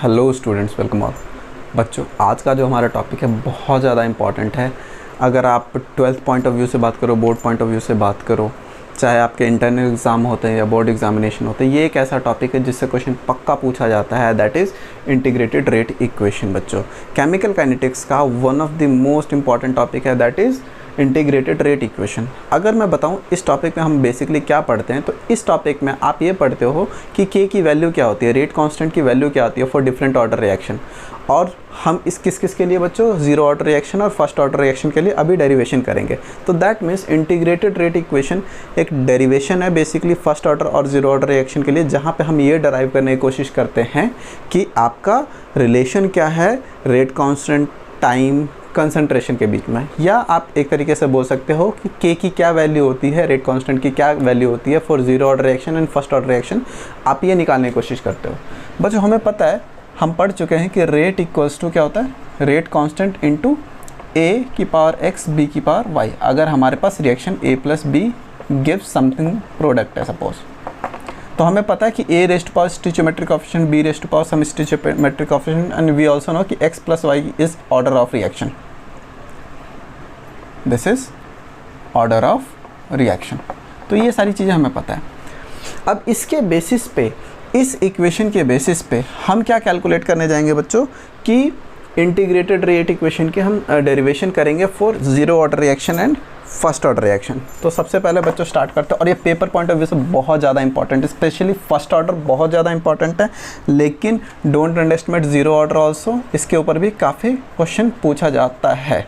Hello students, welcome all. बच्चों, आज का जो हमारा टॉपिक है बहुत ज़्यादा इम्पॉर्टेंट है। अगर आप 12th पॉइंट ऑफ व्यू से बात करो, बोर्ड पॉइंट ऑफ व्यू से बात करो, चाहे आपके इंटरनल एग्ज़ाम होते हैं या बोर्ड एग्जामिनेशन होते हैं, ये एक ऐसा टॉपिक है जिससे क्वेश्चन पक्का पूछा जाता है, that is integrated rate equation. बच्चों, केमिकल काइनेटिक्स का one of the most important topic है, that is integrated rate equation. अगर मैं बताऊं इस टॉपिक में हम बेसिकली क्या पढ़ते हैं, तो इस टॉपिक में आप ये पढ़ते हो कि के की वैल्यू क्या होती है, रेट कांस्टेंट की वैल्यू क्या होती है फॉर डिफरेंट ऑर्डर रिएक्शन। और हम इस किस के लिए बच्चों, जीरो ऑर्डर रिएक्शन और फर्स्ट ऑर्डर रिएक्शन के लिए अभी डेरिवेशन करेंगे। तो that means integrated rate equation एक डेरिवेशन है बेसिकली फर्स्ट ऑर्डर और जीरो ऑर्डर रिएक्शन के लिए, जहाँ पे हम ये डराइव करने की कोशिश करते हैं कि आपका रिलेशन क्या है रेट कांस्टेंट, टाइम, कंसंट्रेशन के बीच में। या आप एक तरीके से बोल सकते हो कि के की क्या वैल्यू होती है, रेट कांस्टेंट की क्या वैल्यू होती है for zero order reaction and first order reaction, आप ये निकालने की कोशिश करते हो। बच्चों, हमें पता है, हम पढ़ चुके हैं कि रेट इक्वल्स टू क्या होता है, रेट कांस्टेंट इनटू ए की पावर एक्स बी की पावर वाई। अगर हमारे पास reaction A plus B gives something product है सपोज, तो हमें पता है कि A rest power stoichiometric coefficient, B rest power some stoichiometric coefficient, and we also know कि x plus Y is order of reaction. This is order of reaction. तो ये सारी चीज़ें हमें पता है। अब इसके बेसिस पे, इस इक्वेशन के बेसिस पे हम क्या कैलकुलेट करने जाएंगे बच्चों, कि इंटीग्रेटेड रेट इक्वेशन के हम डेरिवेशन करेंगे for zero order reaction and first order reaction. तो सबसे पहले बच्चों स्टार्ट करते हैं, और ये पेपर पॉइंट ऑफ व्यू से बहुत ज़्यादा इंपॉर्टेंट है, स्पेशली फर्स्ट ऑर्डर बहुत ज़्यादा इंपॉर्टेंट है, लेकिन don't underestimate zero order also. इसके ऊपर भी काफ़ी क्वेश्चन पूछा जाता है,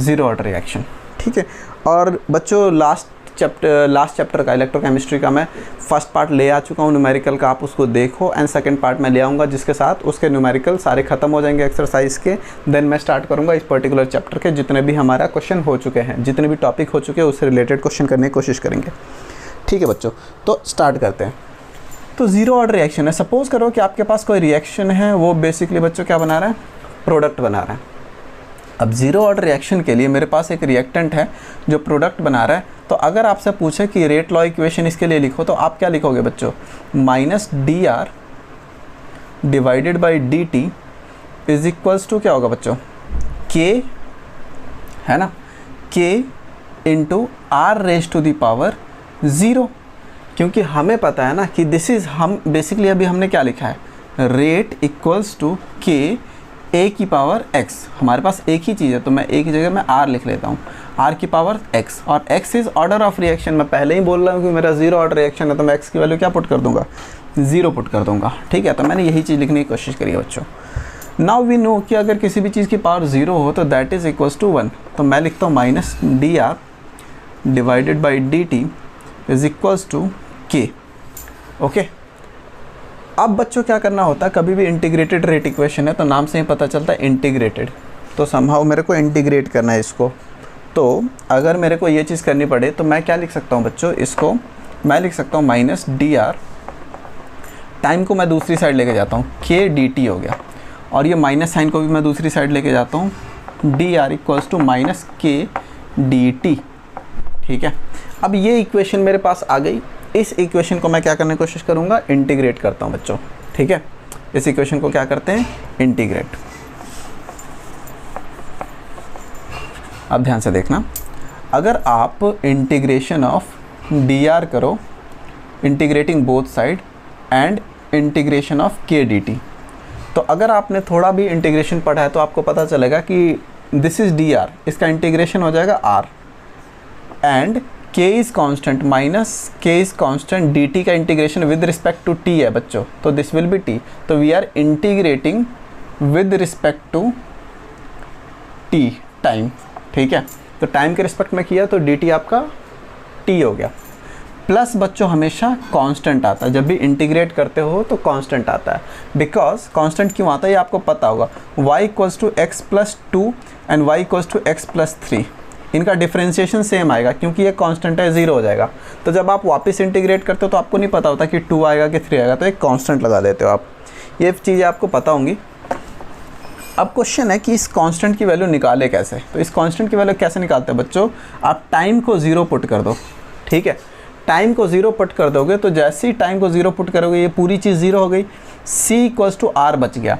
जीरो ऑर्डर रिएक्शन, ठीक है। और बच्चों लास्ट चैप्टर का इलेक्ट्रोकेमिस्ट्री का मैं फर्स्ट पार्ट ले आ चुका हूँ न्यूमेरिकल का, आप उसको देखो, एंड सेकंड पार्ट मैं ले आऊँगा जिसके साथ उसके न्यूमेरिकल सारे खत्म हो जाएंगे एक्सरसाइज के। देन मैं स्टार्ट करूँगा इस पर्टिकुलर चैप्टर के जितने भी हमारा क्वेश्चन हो चुके हैं, जितने भी टॉपिक हो चुके हैं उससे रिलेटेड क्वेश्चन करने की कोशिश करेंगे, ठीक है बच्चों। तो स्टार्ट करते हैं। तो जीरो ऑर्डर रिएक्शन है, सपोज करो कि आपके पास कोई रिएक्शन है, वो बेसिकली बच्चों क्या बना रहा है, प्रोडक्ट बना रहा है। अब जीरो ऑर्डर रिएक्शन के लिए मेरे पास एक रिएक्टेंट है जो प्रोडक्ट बना रहा है। तो अगर आपसे पूछे कि रेट लॉ इक्वेशन इसके लिए लिखो, तो आप क्या लिखोगे बच्चों, minus D R divided by D T is equals to क्या होगा बच्चों, के है ना, K into R raise to the power zero. क्योंकि हमें पता है ना कि दिस इज़, हम बेसिकली अभी हमने क्या लिखा है, रेट इक्वल्स टू के ए की पावर x। हमारे पास एक ही चीज़ है, तो मैं ए की जगह में r लिख लेता हूँ, r की पावर x, और x is order of reaction. मैं पहले ही बोल रहा हूँ कि मेरा जीरो ऑर्डर रिएक्शन है, तो मैं x की वैल्यू क्या पुट कर दूंगा, ज़ीरो पुट कर दूंगा, ठीक है। तो मैंने यही चीज़ लिखने की कोशिश करी है बच्चों। नाउ वी नो कि अगर किसी भी चीज़ की पावर ज़ीरो हो तो that is equals to one. तो मैं लिखता हूँ minus D R divided by D T is equals to K, okay. अब बच्चों क्या करना होता है, कभी भी इंटीग्रेटेड रेट इक्वेशन है तो नाम से ही पता चलता है इंटीग्रेटेड, तो समहाउ मेरे को इंटीग्रेट करना है इसको। तो अगर मेरे को ये चीज़ करनी पड़े तो मैं क्या लिख सकता हूँ बच्चों, इसको मैं लिख सकता हूँ माइनस डी आर, टाइम को मैं दूसरी साइड लेके जाता हूँ, के डी टी हो गया, और ये माइनस साइन को भी मैं दूसरी साइड लेके जाता हूँ, D R equals to minus K D T, ठीक है। अब ये इक्वेशन मेरे पास आ गई। इस इक्वेशन को मैं क्या करने की कोशिश करूँगा, इंटीग्रेट करता हूँ बच्चों, ठीक है। इस इक्वेशन को क्या करते हैं, इंटीग्रेट। अब ध्यान से देखना, अगर आप इंटीग्रेशन ऑफ डी आर करो, integrating both side, and integration of के डी टी, तो अगर आपने थोड़ा भी इंटीग्रेशन पढ़ा है तो आपको पता चलेगा कि दिस इज़ डी आर, इसका इंटीग्रेशन हो जाएगा R, and k is constant minus k is constant, D T का integration with respect to t है बच्चों, तो दिस विल बी t। तो we are integrating with respect to t, time, ठीक है। तो टाइम के रिस्पेक्ट में किया तो dt आपका t हो गया। प्लस बच्चों हमेशा कांस्टेंट आता है, जब भी इंटीग्रेट करते हो तो कांस्टेंट आता है। बिकॉज कांस्टेंट क्यों आता है ये आपको पता होगा, y equals to X plus two and y equals to X plus three, इनका डिफरेंशिएशन सेम आएगा क्योंकि ये कांस्टेंट है, ज़ीरो हो जाएगा। तो जब आप वापस इंटीग्रेट करते हो तो आपको नहीं पता होता कि 2 आएगा कि 3 आएगा, तो एक कांस्टेंट लगा देते हो आप। ये चीज़ें आपको पता होंगी। अब क्वेश्चन है कि इस कांस्टेंट की वैल्यू निकाले कैसे। तो इस कांस्टेंट की वैल्यू कैसे निकालते हैं बच्चों, आप टाइम को ज़ीरो पुट कर दो, ठीक है। टाइम को ज़ीरो पुट कर दोगे तो जैसे ही टाइम को ज़ीरो पुट करोगे ये पूरी चीज़ ज़ीरो हो गई। सी इक्वल्स टू आर बच गया।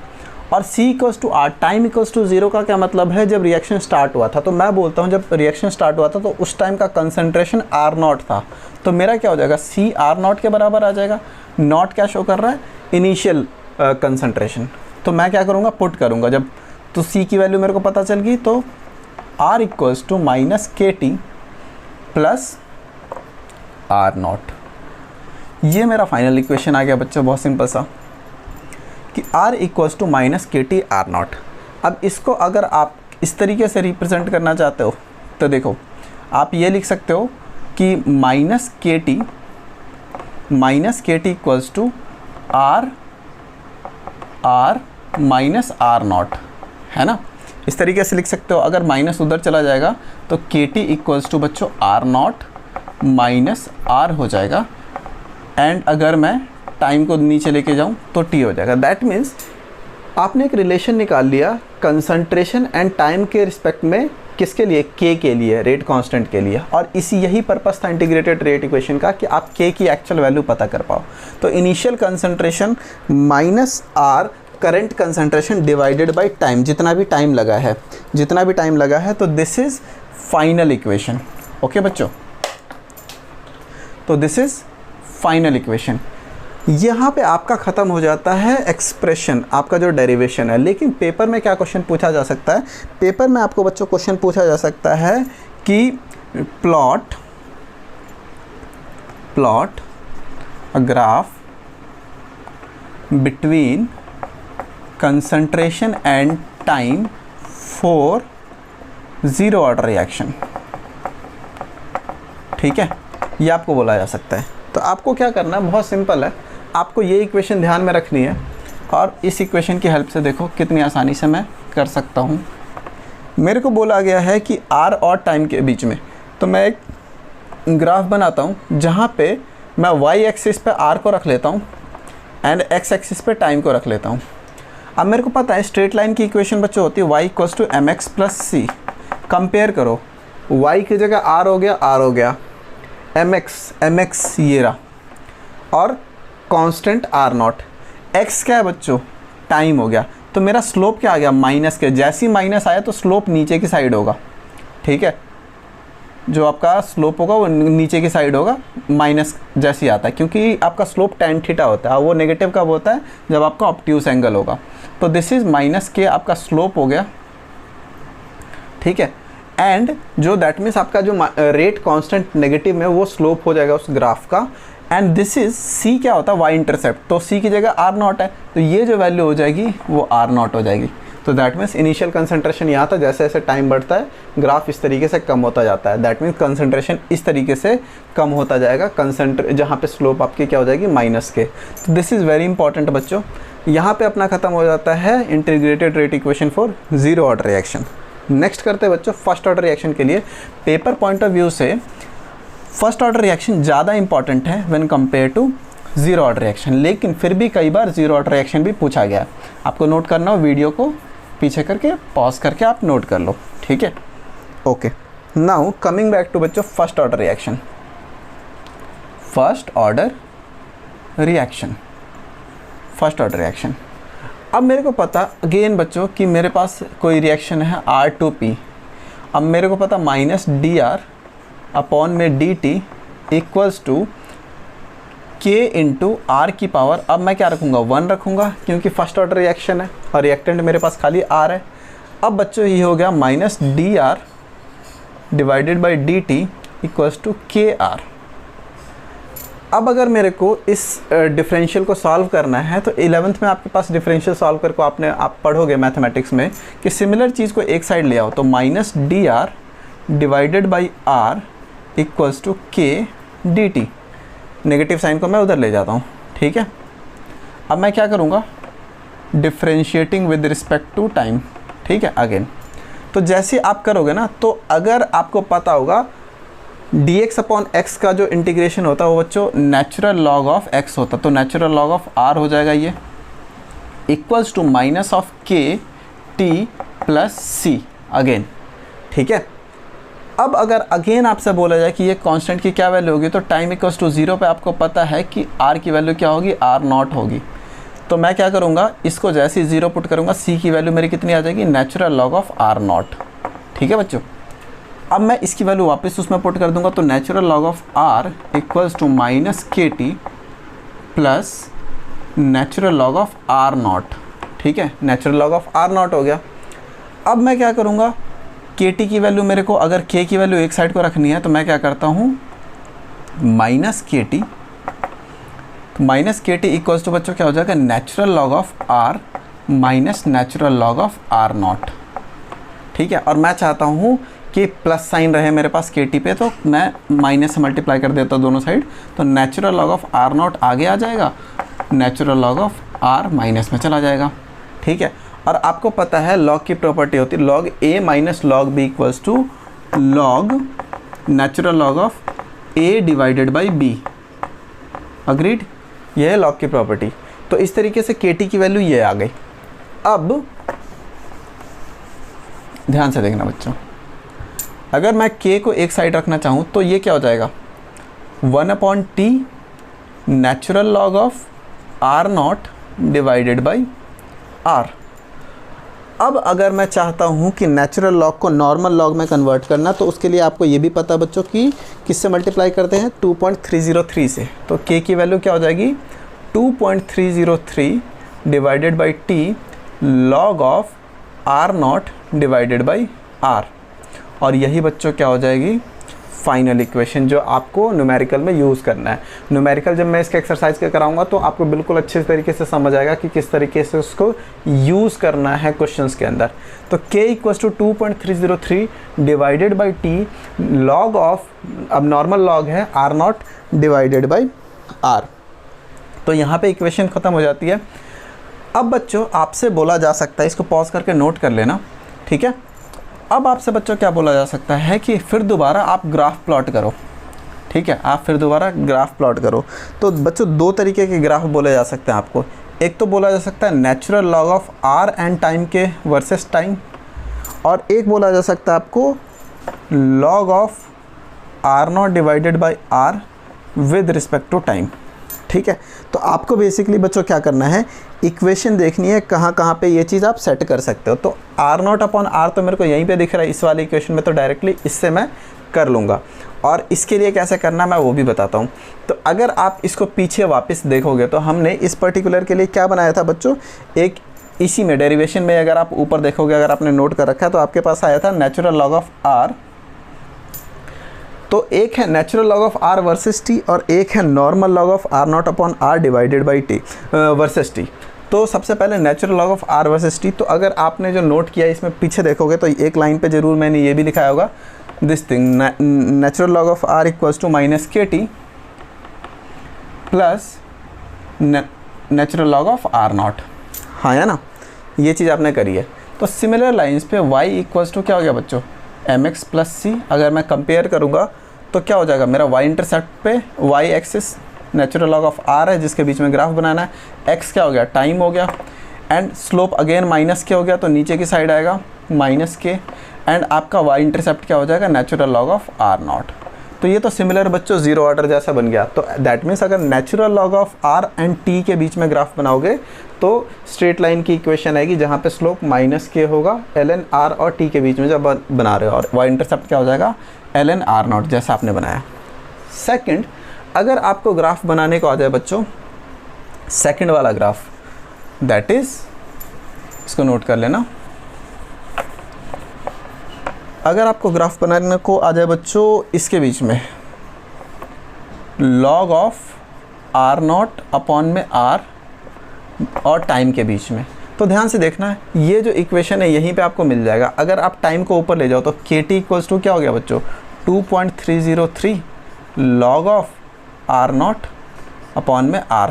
और C equals to R, time equals to 0 का क्या मतलब है, जब रिएक्शन स्टार्ट हुआ था। तो मैं बोलता हूँ जब रिएक्शन स्टार्ट हुआ था तो उस टाइम का कंसंट्रेशन आर नॉट था, तो मेरा क्या हो जाएगा, सी आर नॉट के बराबर आ जाएगा। नॉट क्या शो कर रहा है, इनिशियल कंसंट्रेशन। तो मैं क्या करूँगा, पुट करूँगा जब, तो सी की वैल्यू मेरे को पता चल गई, तो are equals to minus K T plus are not. ये मेरा फाइनल इक्वेशन आ गया बच्चों, बहुत सिंपल सा, कि R equals to minus K T R not. अब इसको अगर आप इस तरीके से रिप्रेजेंट करना चाहते हो तो देखो, आप ये लिख सकते हो कि minus K T equals to R minus R naught, है ना। इस तरीके से लिख सकते हो। अगर माइनस उधर चला जाएगा तो के टी इक्वल्स टू बच्चों आर नॉट माइनस आर हो जाएगा, एंड अगर मैं टाइम को नीचे लेके जाऊं तो टी हो जाएगा। दैट मीन्स आपने एक रिलेशन निकाल लिया कंसंट्रेशन एंड टाइम के रिस्पेक्ट में, किसके लिए, के के लिए, रेट कांस्टेंट के लिए। और यही पर्पस था इंटीग्रेटेड रेट इक्वेशन का, कि आप के की एक्चुअल वैल्यू पता कर पाओ। तो initial concentration minus R current concentration divided by time, जितना भी टाइम लगा है, तो this is final equation. Okay बच्चों, तो दिस इज फाइनल इक्वेशन। यहाँ पे आपका ख़त्म हो जाता है एक्सप्रेशन, आपका जो डेरिवेशन है। लेकिन पेपर में क्या क्वेश्चन पूछा जा सकता है, पेपर में आपको बच्चों क्वेश्चन पूछा जा सकता है कि plot a graph between concentration and time for zero order reaction. ठीक है, ये आपको बोला जा सकता है। तो आपको क्या करना है, बहुत सिंपल है, आपको ये इक्वेशन ध्यान में रखनी है, और इस इक्वेशन की हेल्प से देखो कितनी आसानी से मैं कर सकता हूँ। मेरे को बोला गया है कि आर और टाइम के बीच में, तो मैं एक ग्राफ बनाता हूँ जहाँ पे मैं वाई एक्सिस पे आर को रख लेता हूँ एंड एक्स एक्सिस पे टाइम को रख लेता हूँ। अब मेरे को पता है स्ट्रेट लाइन की इक्वेशन बच्चों होती है Y equals to M X plus C. Compare करो, वाई की जगह आर हो गया, एम एक्स ये रहा, और कांस्टेंट आर नॉट। एक्स क्या है बच्चों, टाइम हो गया। तो मेरा स्लोप क्या आ गया, माइनस के। जैसे ही माइनस आया तो स्लोप नीचे की साइड होगा। ठीक है, जो आपका स्लोप होगा वो नीचे की साइड होगा, माइनस जैसे ही आता है, क्योंकि आपका स्लोप tan थीटा होता है। वो नेगेटिव कब होता है, जब आपका ऑब्ट्यूस एंगल होगा। तो दिस इज माइनस के आपका स्लोप हो गया। ठीक है, एंड जो दैट मीन्स आपका जो रेट कांस्टेंट नेगेटिव में, वो स्लोप हो जाएगा उस ग्राफ का। एंड दिस इज सी क्या होता है, वाई इंटरसेप्ट। तो सी की जगह आर नॉट है, तो ये जो वैल्यू हो जाएगी वो आर नॉट हो जाएगी। तो दैट मीन्स इनिशियल कंसंट्रेशन यहाँ था, जैसे जैसे टाइम बढ़ता है ग्राफ इस तरीके से कम होता जाता है। दैट मीन्स कंसंट्रेशन इस तरीके से कम होता जाएगा, जहाँ पे स्लोप आपकी क्या हो जाएगी, माइनस के। तो दिस इज़ वेरी इंपॉर्टेंट बच्चों। यहाँ पे अपना खत्म हो जाता है integrated rate equation for zero order reaction. Next करते हैं बच्चों फर्स्ट ऑर्डर रिएक्शन के लिए। पेपर पॉइंट ऑफ व्यू से फर्स्ट ऑर्डर रिएक्शन ज़्यादा इंपॉर्टेंट है when compare to zero order reaction, लेकिन फिर भी कई बार जीरो ऑर्डर रिएक्शन भी पूछा गया है। आपको नोट करना हो, वीडियो को पीछे करके पॉज करके आप नोट कर लो। ठीक है, okay. Now coming back to बच्चों first order reaction. First order reaction, अब मेरे को पता अगेन बच्चों कि मेरे पास कोई रिएक्शन है R2P। अब मेरे को पता माइनस डी आर अपॉन में डी टी इक्वल्स टू के इंटू आर की पावर, अब मैं क्या रखूँगा, 1 रखूँगा, क्योंकि फर्स्ट ऑर्डर रिएक्शन है और रिएक्टेंट मेरे पास खाली आर है। अब बच्चों ये हो गया minus D R divided by D T equals to K R. अब अगर मेरे को इस डिफरेंशियल को सॉल्व करना है तो 11th में आपके पास डिफरेंशियल सॉल्व करके आप पढ़ोगे मैथमेटिक्स में कि सिमिलर चीज़ को एक साइड ले आओ, तो minus D R divided by R equals to K D T. Negative sign को मैं उधर ले जाता हूँ। ठीक है, अब मैं क्या करूँगा, differentiating with respect to time. ठीक है, अगेन तो जैसे आप करोगे ना, तो अगर आपको पता होगा dx अपॉन एक्स का जो इंटीग्रेशन होता है वो बच्चों नेचुरल लॉग ऑफ x होता, तो नेचुरल लॉग ऑफ r हो जाएगा ये, इक्वल्स टू माइनस ऑफ के टी प्लस सी अगेन। ठीक है, अब अगर अगेन आपसे बोला जाए कि ये कांस्टेंट की क्या वैल्यू होगी, तो टाइम इक्वल्स टू 0 पे आपको पता है कि r की वैल्यू क्या होगी, r नॉट होगी। तो मैं क्या करूँगा, इसको जैसे ही 0 पुट करूँगा, c की वैल्यू मेरी कितनी आ जाएगी, नेचुरल लॉग ऑफ r0। ठीक है बच्चों, अब मैं इसकी वैल्यू वापस उसमें पुट कर दूंगा, तो natural log of r equals to minus KT plus natural log of r0। ठीक है, नेचुरल लॉग ऑफ r0 हो गया। अब मैं क्या करूँगा, KT की वैल्यू मेरे को, अगर K की वैल्यू एक साइड को रखनी है तो मैं क्या करता हूँ, माइनस KT, तो माइनस KT इक्वल्स टू बच्चों क्या हो जाएगा, natural log of r minus natural log of r0। ठीक है, और मैं चाहता हूँ कि प्लस साइन रहे मेरे पास KT पे, तो मैं माइनस से मल्टीप्लाई कर देता हूँ दोनों साइड, तो नेचुरल लॉग ऑफ r0 आगे आ जाएगा, natural log of r minus में चला जाएगा। ठीक है, और आपको पता है लॉग की प्रॉपर्टी होती है log a minus log b equals to log natural log of a divided by b। Agreed, ये है लॉग की प्रॉपर्टी। तो इस तरीके से KT की वैल्यू ये आ गई। अब ध्यान से देखना बच्चों, अगर मैं K को एक साइड रखना चाहूँ तो ये क्या हो जाएगा, 1/T natural log of r0 divided by r। अब अगर मैं चाहता हूँ कि नेचुरल लॉग को नॉर्मल लॉग में कन्वर्ट करना, तो उसके लिए आपको ये भी पता बच्चों कि किससे मल्टीप्लाई करते हैं, 2.303 से। तो K की वैल्यू क्या हो जाएगी, 2.303 divided by T log of r0 divided by r। और यही बच्चों क्या हो जाएगी, फाइनल इक्वेशन जो आपको न्यूमेरिकल में यूज़ करना है। न्यूमेरिकल जब मैं इसका एक्सरसाइज के कराऊंगा तो आपको बिल्कुल अच्छे तरीके से समझ आएगा कि किस तरीके से उसको यूज़ करना है क्वेश्चंस के अंदर। तो k equals to 2.303 divided by t log of, अब नॉर्मल लॉग है r0 डिवाइडेड बाई r। तो यहाँ पे इक्वेशन ख़त्म हो जाती है। अब बच्चों आपसे बोला जा सकता है, इसको पॉज करके नोट कर लेना, ठीक है। अब आपसे बच्चों क्या बोला जा सकता है कि फिर दोबारा आप ग्राफ प्लॉट करो, ठीक है, आप फिर दोबारा ग्राफ प्लॉट करो। तो बच्चों दो तरीके के ग्राफ बोले जा सकते हैं आपको। एक तो बोला जा सकता है natural log of r and time के वर्सेस टाइम, और एक बोला जा सकता है आपको log of r0 divided by r with respect to time. ठीक है, तो आपको बेसिकली बच्चों क्या करना है, इक्वेशन देखनी है कहाँ कहाँ पे ये चीज़ आप सेट कर सकते हो। तो r0 अपॉन r तो मेरे को यहीं पे दिख रहा है इस वाले इक्वेशन में, तो डायरेक्टली इससे मैं कर लूँगा। और इसके लिए कैसे करना मैं वो भी बताता हूँ। तो अगर आप इसको पीछे वापस देखोगे तो हमने इस पर्टिकुलर के लिए क्या बनाया था बच्चों, एक इसी में डेरिवेशन में अगर आप ऊपर देखोगे, अगर आपने नोट कर रखा है तो आपके पास आया था नेचुरल लॉग ऑफ r। तो एक है natural log of r versus t और एक है normal log of r0 upon r divided by t versus t। तो सबसे पहले natural log of r versus t, तो अगर आपने जो नोट किया इसमें पीछे देखोगे तो एक लाइन पे ज़रूर मैंने ये भी लिखाया होगा, this thing natural log of r equals to minus KT plus natural log of r0। हाँ है ना, ये चीज़ आपने करी है। तो सिमिलर लाइंस पे y इक्वल्स टू क्या हो गया बच्चों, mx प्लस c। अगर मैं कंपेयर करूँगा तो क्या हो जाएगा, मेरा y इंटरसेप्ट पे y axis natural log of r है जिसके बीच में ग्राफ बनाना है, x क्या हो गया, टाइम हो गया, एंड स्लोप अगेन माइनस के हो गया तो नीचे की साइड आएगा माइनस के, एंड आपका y इंटरसेप्ट क्या हो जाएगा, नेचुरल लॉग ऑफ r0। तो ये तो सिमिलर बच्चों जीरो ऑर्डर जैसा बन गया। तो दैट मीन्स अगर natural log of r and t के बीच में ग्राफ बनाओगे तो स्ट्रेट लाइन की इक्वेशन आएगी जहाँ पे स्लोप माइनस के होगा ln r और t के बीच में जब बना रहे हो, और y इंटरसेप्ट क्या हो जाएगा, ln r0 जैसा आपने बनाया। सेकंड, अगर आपको ग्राफ बनाने को आ जाए बच्चों, सेकंड वाला ग्राफ, दैट इज, इसको नोट कर लेना, अगर आपको ग्राफ बनाने को आ जाए बच्चों इसके बीच में लॉग ऑफ r0 अपॉन में r और टाइम के बीच में, तो ध्यान से देखना है ये जो इक्वेशन है यहीं पे आपको मिल जाएगा। अगर आप टाइम को ऊपर ले जाओ तो KT इक्वल्स टू क्या हो गया बच्चों, 2.303 लॉग ऑफ r0 अपॉन में r।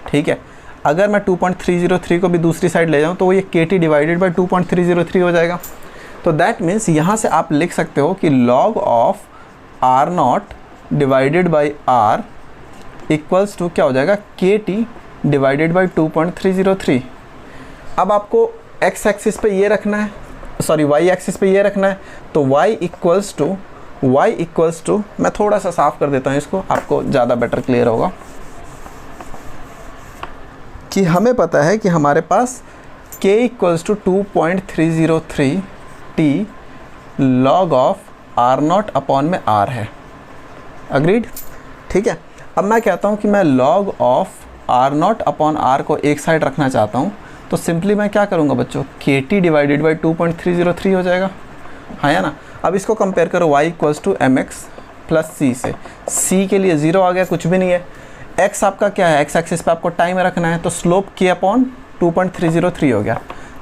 ठीक है, अगर मैं 2.303 को भी दूसरी साइड ले जाऊँ तो वो ये KT डिवाइडेड बाई 2.303 हो जाएगा। तो दैट मीन्स यहाँ से आप लिख सकते हो कि log of r0 divided by r equals to क्या हो जाएगा, KT डिवाइडेड बाई 2.303। अब आपको x एक्सिस पे ये रखना है, सॉरी y एक्सिस पे ये रखना है, तो y इक्वल्स टू मैं थोड़ा सा साफ कर देता हूँ इसको, आपको ज़्यादा बेटर क्लियर होगा। कि हमें पता है कि हमारे पास k = 2.303 t log of R0 upon में R है। अग्रीड? ठीक है। अब मैं कहता हूँ कि मैं log of R0 upon R को एक साइड रखना चाहता हूँ, तो सिंपली मैं क्या करूँगा बच्चों, KT डिवाइडेड बाई 2.303 हो जाएगा, हाँ या ना। अब इसको कंपेयर करो y = mx प्लस c से। c के लिए 0 आ गया, कुछ भी नहीं है। x आपका क्या है, x एक्सिस पे आपको टाइम रखना है, तो स्लोप k अपॉन 2.303 हो गया।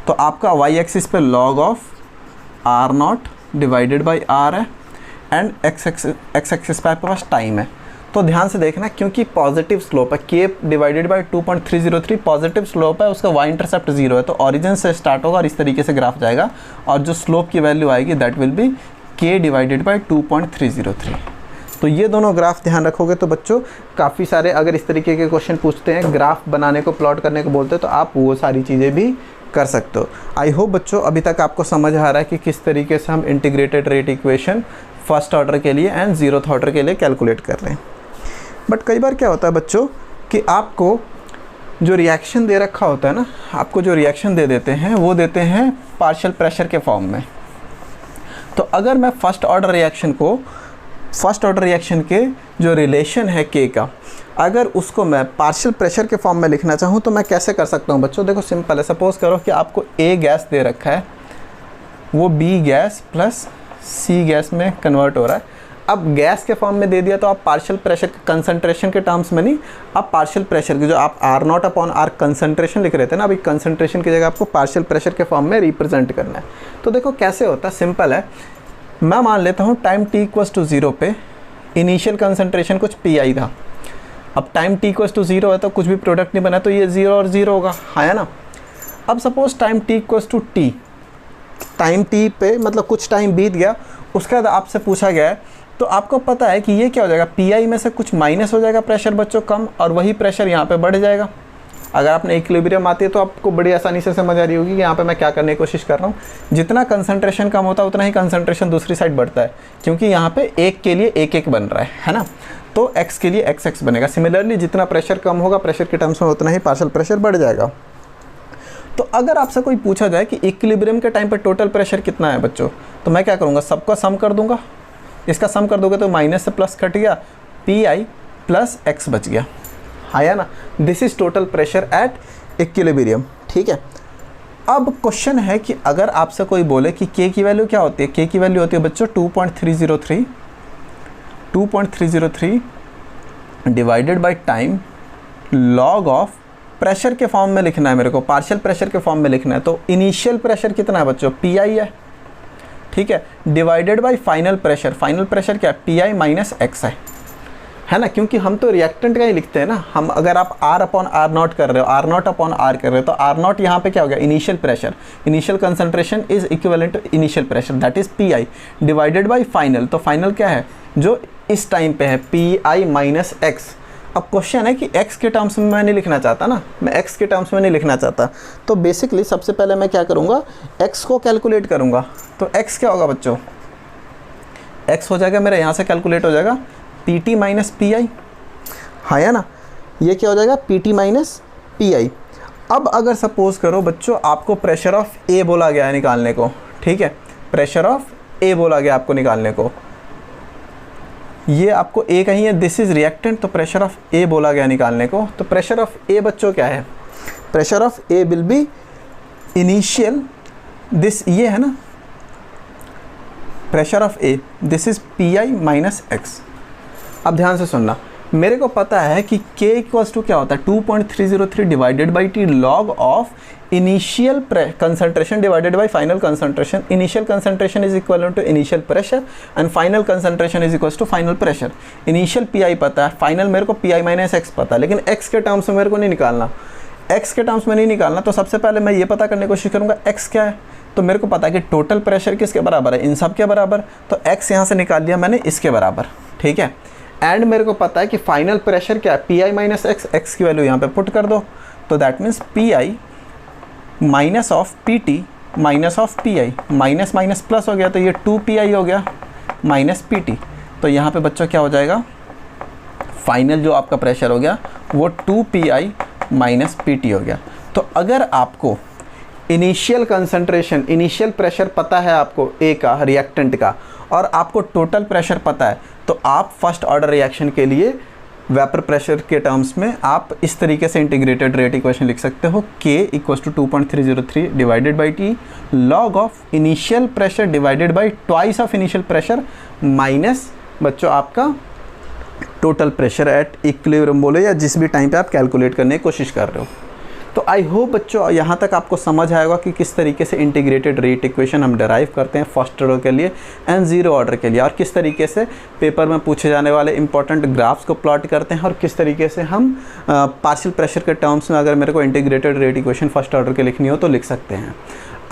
तो आपका y एक्सिस पे log of R0 divided by R है एंड x एक्सिस पे आपके पास टाइम है। तो ध्यान से देखना, क्योंकि पॉजिटिव स्लोप है, k divided by 2.303 positive slope है, उसका y इंटरसेप्ट 0 है, तो ऑरिजिन से स्टार्ट होगा और इस तरीके से ग्राफ जाएगा और जो स्लोप की वैल्यू आएगी that will be k divided by 2.303। तो ये दोनों ग्राफ ध्यान रखोगे तो बच्चों काफ़ी सारे अगर इस तरीके के क्वेश्चन पूछते हैं, ग्राफ बनाने को, प्लॉट करने को बोलते हैं, तो आप वो सारी चीज़ें भी कर सकते हो। आई होप बच्चों अभी तक आपको समझ आ रहा है कि किस तरीके से हम integrated rate equation first order के लिए एंड ज़ीरोथ ऑर्डर के लिए कैलकुलेट कर रहे हैं। बट कई बार क्या होता है बच्चों कि आपको जो रिएक्शन दे रखा होता है ना, आपको जो रिएक्शन दे देते हैं वो देते हैं पार्शियल प्रेशर के फॉर्म में। तो अगर मैं फर्स्ट ऑर्डर रिएक्शन के जो रिलेशन है के का, अगर उसको मैं पार्शियल प्रेशर के फॉर्म में लिखना चाहूँ तो मैं कैसे कर सकता हूँ बच्चों? देखो सिंपल है। सपोज़ करो कि आपको A गैस दे रखा है, वो B gas plus C gas में कन्वर्ट हो रहा है। अब गैस के फॉर्म में दे दिया तो आप पार्शियल प्रेशर कंसंट्रेशन के टर्म्स में नहीं, आप पार्शियल प्रेशर की जो आप R0 अपॉन R कंसंट्रेशन लिख रहे थे ना, अभी कंसंट्रेशन की जगह आपको पार्शियल प्रेशर के फॉर्म में रिप्रेजेंट करना है। तो देखो कैसे होता है, सिंपल है। मैं मान लेता हूँ टाइम t = 0 पे इनिशियल कंसंट्रेशन कुछ Pi था। अब टाइम t = 0 है तो कुछ भी प्रोडक्ट नहीं बना, तो ये 0 और 0 होगा, हाँ ना। अब suppose time t = t, time t पे मतलब कुछ टाइम बीत गया, उसके बाद आपसे पूछा गया है, तो आपको पता है कि ये क्या हो जाएगा, Pi में से कुछ माइनस हो जाएगा प्रेशर बच्चों कम, और वही प्रेशर यहाँ पे बढ़ जाएगा। अगर आपने इक्विलिब्रियम आती है तो आपको बड़ी आसानी से समझ आ रही होगी कि यहाँ पे मैं क्या करने की कोशिश कर रहा हूँ। जितना कंसंट्रेशन कम होता है उतना ही कंसंट्रेशन दूसरी साइड बढ़ता है, क्योंकि यहाँ पे एक के लिए एक बन रहा है ना। तो x के लिए x बनेगा। सिमिलरली जितना प्रेशर कम होगा प्रेशर के टर्म्स में उतना ही पार्शियल प्रेशर बढ़ जाएगा। तो अगर आपसे कोई पूछा जाए कि इक्विलिब्रियम के टाइम पे टोटल प्रेशर कितना है बच्चों, तो मैं क्या करूँगा, सबका सम कर दूंगा। इसका सम कर दोगे तो माइनस से प्लस कट गया, Pi प्लस x बच गया, हाँ या ना। This is total pressure at equilibrium, ठीक है। अब क्वेश्चन है कि अगर आपसे कोई बोले कि k की वैल्यू क्या होती है, k की वैल्यू होती है बच्चों 2.303 divided by time log of pressure के फॉर्म में लिखना है मेरे को, पार्शियल प्रेशर के फॉर्म में लिखना है। तो इनिशियल प्रेशर कितना है बच्चों, Pi है, ठीक है, divided by final pressure. Final pressure क्या है, Pi माइनस x है ना, क्योंकि हम तो रिएक्टेंट का ही लिखते हैं ना। हम अगर आप R अपॉन R0 कर रहे हो, R0 अपॉन R कर रहे हो, तो R0 यहाँ पे क्या हो गया, initial pressure, initial concentration is equivalent to initial pressure, that is Pi divided by final. तो फाइनल क्या है, जो इस टाइम पे है, Pi माइनस x। अब क्वेश्चन है कि x के टर्म्स में मैं नहीं लिखना चाहता ना, मैं x के टर्म्स में नहीं लिखना चाहता। तो बेसिकली सबसे पहले मैं क्या करूँगा, x को कैलकुलेट करूँगा। तो x क्या होगा बच्चों, x हो जाएगा मेरा यहाँ से कैलकुलेट हो जाएगा Pt माइनस Pi, हाँ या ना। ये क्या हो जाएगा, Pt माइनस Pi। अब अगर सपोज करो बच्चों आपको प्रेशर ऑफ A बोला गया है निकालने को, ठीक है, प्रेशर ऑफ A बोला गया आपको निकालने को, ये आपको A कहीं है, दिस इज रिएक्टेंट, तो प्रेशर ऑफ A बोला गया निकालने को। तो प्रेशर ऑफ A बच्चों क्या है, pressure of A will be initial, this ये है ना pressure of A, this is Pi minus x। अब ध्यान से सुनना, मेरे को पता है कि k इक्वल्स टू क्या होता है, 2.303 divided by t log of initial concentration divided by final concentration. Initial concentration is equal to initial pressure and final concentration is equal to final pressure. Initial Pi पता है, final मेरे को Pi minus x पता है, लेकिन x के terms में मेरे को नहीं निकालना, x के टर्म्स में नहीं निकालना। तो सबसे पहले मैं ये पता करने की कोशिश करूँगा x क्या है। तो मेरे को पता है कि टोटल प्रेशर किसके बराबर है, इन सब के बराबर। तो x यहाँ से निकाल लिया मैंने, इसके बराबर, ठीक है। एंड मेरे को पता है कि फाइनल प्रेशर क्या है, Pi माइनस x, x की वैल्यू यहाँ पे पुट कर दो। तो that means Pi minus of Pt minus of Pi, minus minus plus हो गया, तो ये 2Pi हो गया माइनस Pt। तो यहाँ पे बच्चों क्या हो जाएगा, फाइनल जो आपका प्रेशर हो गया वो 2Pi माइनस पीटी हो गया। तो अगर आपको इनिशियल कंसंट्रेशन, इनिशियल प्रेशर पता है आपको ए का, रिएक्टेंट का, और आपको टोटल प्रेशर पता है, तो आप फर्स्ट ऑर्डर रिएक्शन के लिए वेपर प्रेशर के टर्म्स में आप इस तरीके से इंटीग्रेटेड रेट इक्वेशन लिख सकते हो, K = 2.303 divided by T log of initial pressure divided by twice of initial pressure minus बच्चों आपका टोटल प्रेशर एट इक्विलिब्रियम बोले या जिस भी टाइम पे आप कैलकुलेट करने की कोशिश कर रहे हो। तो आई होप बच्चों यहाँ तक आपको समझ आएगा कि किस तरीके से इंटीग्रेटेड रेट इक्वेशन हम डिराइव करते हैं फर्स्ट ऑर्डर के लिए एंड ज़ीरो ऑर्डर के लिए, और किस तरीके से पेपर में पूछे जाने वाले इंपॉर्टेंट ग्राफ्स को प्लॉट करते हैं, और किस तरीके से हम पार्शियल प्रेशर के टर्म्स में अगर मेरे को integrated rate equation first order के लिखनी हो तो लिख सकते हैं।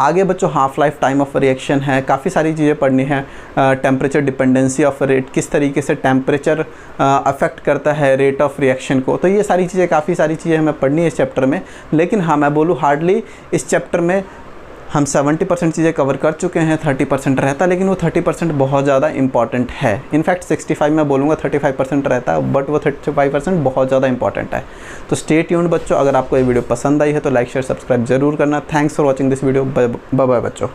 आगे बच्चों half life time of reaction है, काफ़ी सारी चीज़ें पढ़नी है, टेम्परेचर डिपेंडेंसी ऑफ रेट, किस तरीके से टेम्परेचर अफेक्ट करता है रेट ऑफ रिएक्शन को, तो ये सारी चीज़ें, काफ़ी सारी चीज़ें हमें पढ़नी है इस चैप्टर में। लेकिन हाँ, मैं बोलूँ हार्डली इस चैप्टर में हम 70% चीज़ें कवर कर चुके हैं, 30% रहता, लेकिन वो 30% बहुत ज़्यादा इंपॉर्टेंट है। इनफैक्ट 65 मैं बोलूँगा 35% रहता है, बट वो 35% बहुत ज़्यादा इंपॉर्टेंट है। तो स्टे ट्यून्ड बच्चों, अगर आपको ये वीडियो पसंद आई है तो लाइक शेयर सब्सक्राइब जरूर करना। Thanks for watching this video. Bye bye बच्चों।